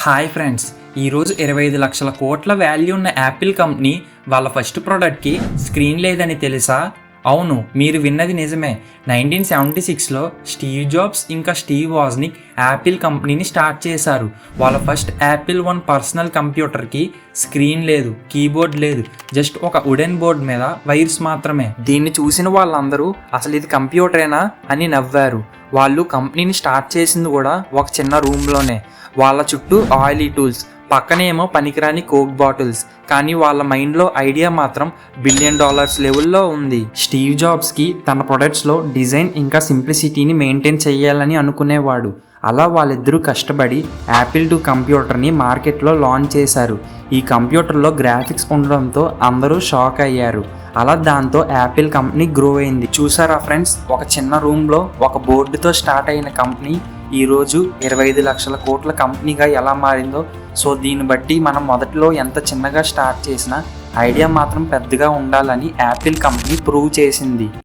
Hi friends, ఈరోజు 25 లక్షల కోట్ల వాల్యూ ఉన్న యాపిల్ కంపెనీ వాళ్ళ ఫస్ట్ ప్రోడక్ట్కి స్క్రీన్ లేదని తెలుసా? అవును, మీరు విన్నది నిజమే. 1976లో స్టీవ్ జాబ్స్ ఇంకా స్టీవ్ వాజ్నిక్ యాపిల్ కంపెనీని స్టార్ట్ చేశారు. వాళ్ళ ఫస్ట్ యాపిల్ 1 పర్సనల్ కంప్యూటర్కి స్క్రీన్ లేదు, కీబోర్డ్ లేదు, జస్ట్ ఒక వుడెన్ బోర్డ్ మీద వైర్స్ మాత్రమే. దీన్ని చూసిన వాళ్ళందరూ అసలు ఇది కంప్యూటరేనా అని నవ్వారు. వాళ్ళు కంపెనీని స్టార్ట్ చేసింది కూడా ఒక చిన్న రూమ్లోనే. వాళ్ళ చుట్టూ ఆయిలీ టూల్స్, పక్కనేమో పనికిరాని కోక్ బాటిల్స్, కానీ వాళ్ళ మైండ్లో ఐడియా మాత్రం $1 బిలియన్ లెవెల్లో ఉంది. స్టీవ్ జాబ్స్కి తన ప్రొడక్ట్స్లో డిజైన్ ఇంకా సింప్లిసిటీని మెయింటైన్ చేయాలని అనుకునేవాడు. అలా వాళ్ళిద్దరూ కష్టపడి యాపిల్ 2 కంప్యూటర్ని మార్కెట్లో లాంచ్ చేశారు. ఈ కంప్యూటర్లో గ్రాఫిక్స్ ఉండడంతో అందరూ షాక్ అయ్యారు. అలా దాంతో యాపిల్ కంపెనీ గ్రో అయింది. చూసారా ఫ్రెండ్స్, ఒక చిన్న రూమ్లో ఒక బోర్డుతో స్టార్ట్ అయిన కంపెనీ ఈరోజు 25 లక్షల కోట్ల కంపెనీగా ఎలా మారిందో. సో దీన్ని బట్టి మనం మొదట్లో ఎంత చిన్నగా స్టార్ట్ చేసినా ఐడియా మాత్రం పెద్దగా ఉండాలని యాపిల్ కంపెనీ ప్రూవ్ చేసింది.